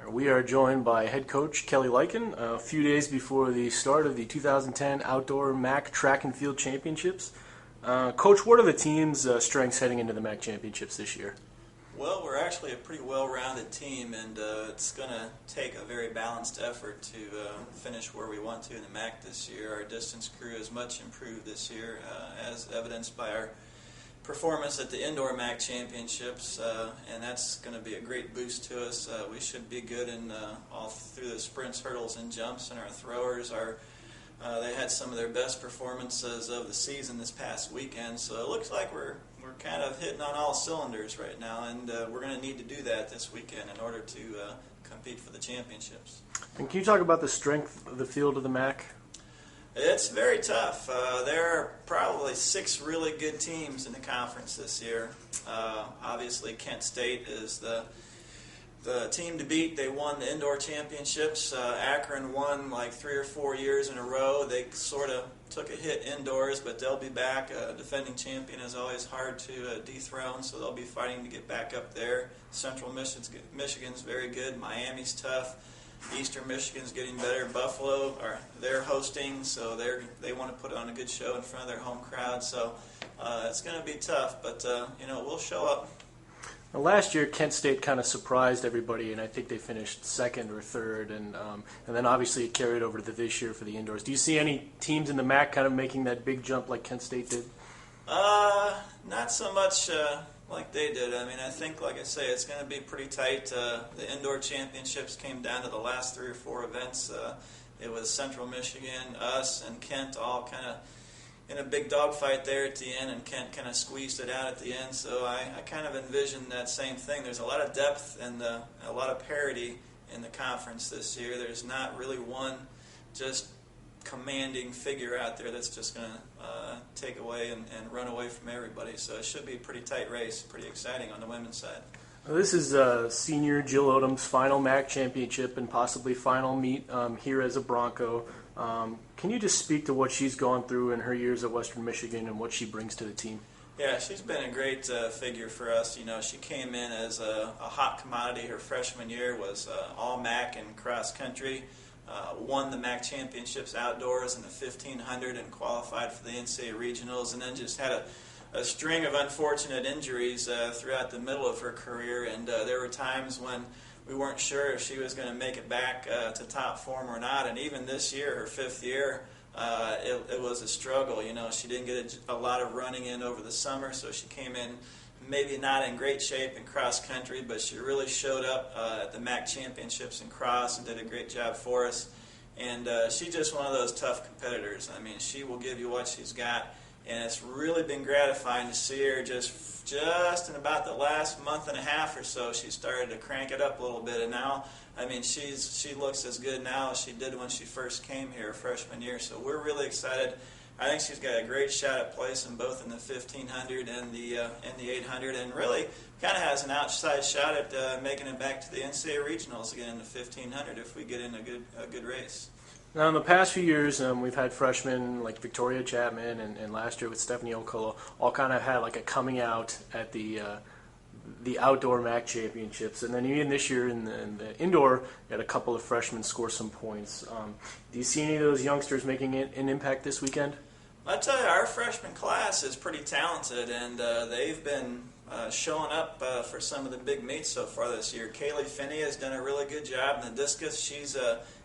We are joined by head coach Kelly Lycan a few days before the start of the 2010 Outdoor MAC Track and Field Championships. Coach, what are the team's strengths heading into the MAC Championships this year? Well, we're actually a pretty well-rounded team, and it's going to take a very balanced effort to finish where we want to in the MAC this year. Our distance crew is much improved this year, as evidenced by our performance at the Indoor MAC Championships, and that's going to be a great boost to us. We should be good in all through the sprints, hurdles, and jumps, and our throwers are they had some of their best performances of the season this past weekend, so it looks like we're kind of hitting on all cylinders right now, and we're going to need to do that this weekend in order to compete for the championships. And can you talk about the strength of the field of the MAC? It's very tough. There are probably 6 really good teams in the conference this year. Obviously, Kent State is the team to beat. They won the indoor championships. Akron won like 3 or 4 years in a row. They sort of took a hit indoors, but they'll be back. Defending champion is always hard to dethrone, so they'll be fighting to get back up there. Central Michigan's very good. Miami's tough. Eastern Michigan's getting better. Buffalo, they're hosting, so they want to put on a good show in front of their home crowd. So it's going to be tough, but we'll show up. Now, last year, Kent State kind of surprised everybody, and I think they finished second or third, and then obviously it carried over to this year for the indoors. Do you see any teams in the MAC kind of making that big jump like Kent State did? Not so much like they did. I mean, I think, like I say, it's going to be pretty tight. The indoor championships came down to the last 3 or 4 events. It was Central Michigan, us, and Kent all kind of in a big dogfight there at the end, and Kent kind of squeezed it out at the end. So I kind of envision that same thing. There's a lot of depth and a lot of parity in the conference this year. There's not really one just commanding figure out there that's just going to take away and run away from everybody. So it should be a pretty tight race, pretty exciting on the women's side. Well, this is senior Jill Odom's final MAC championship and possibly final meet here as a Bronco. Can you just speak to what she's gone through in her years at Western Michigan and what she brings to the team? Yeah, she's been a great figure for us. You know, she came in as a hot commodity her freshman year, was all MAC in cross country, won the MAC championships outdoors in the 1500 and qualified for the NCAA regionals, and then just had a string of unfortunate injuries throughout the middle of her career, and there were times when we weren't sure if she was going to make it back to top form or not. And even this year, her 5th year, it was a struggle. You know, she didn't get a lot of running in over the summer, so she came in maybe not in great shape in cross country, but she really showed up at the MAC championships in cross and did a great job for us. And she's just one of those tough competitors. I mean, she will give you what she's got, and it's really been gratifying to see her just in about the last month and a half or so, she started to crank it up a little bit. And now, I mean, she looks as good now as she did when she first came here freshman year. So we're really excited. I think she's got a great shot at placing both in the 1500 and the 800, and really kind of has an outside shot at making it back to the NCAA regionals again in the 1500 if we get in a good race. Now, in the past few years, we've had freshmen like Victoria Chapman and last year with Stephanie Okolo all kind of had like a coming out at the outdoor MAC championships. And then even this year in the indoor, you had a couple of freshmen score some points. Do you see any of those youngsters making an impact this weekend? I tell you, our freshman class is pretty talented, and they've been showing up for some of the big meets so far this year. Kaylee Finney has done a really good job in the discus. She's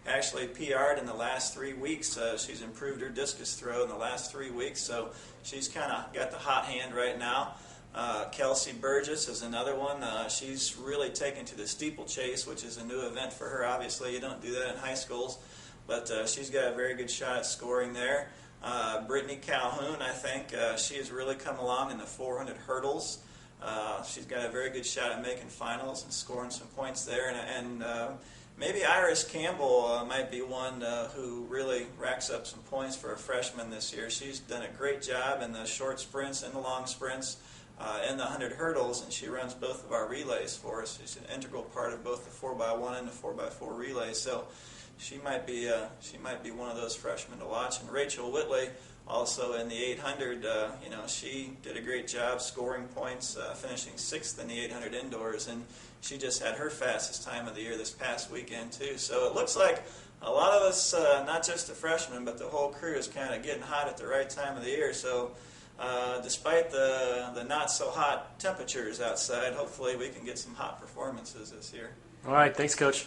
actually PR'd in the last 3 weeks. She's improved her discus throw in the last 3 weeks, so she's kind of got the hot hand right now. Kelsey Burgess is another one. She's really taken to the steeplechase, which is a new event for her. Obviously, you don't do that in high schools, but she's got a very good shot at scoring there. Brittany Calhoun, I think, she has really come along in the 400 hurdles. She's got a very good shot at making finals and scoring some points there. And maybe Iris Campbell might be one who really racks up some points for a freshman this year. She's done a great job in the short sprints and the long sprints and the 100 hurdles, and she runs both of our relays for us. She's an integral part of both the 4x1 and the 4x4 relays. So she might be one of those freshmen to watch. And Rachel Whitley Also in the 800, she did a great job scoring points, finishing 6th in the 800 indoors, and she just had her fastest time of the year this past weekend too. So it looks like a lot of us, not just the freshmen, but the whole crew is kind of getting hot at the right time of the year. So despite the not so hot temperatures outside, hopefully we can get some hot performances this year. All right, thanks, Coach.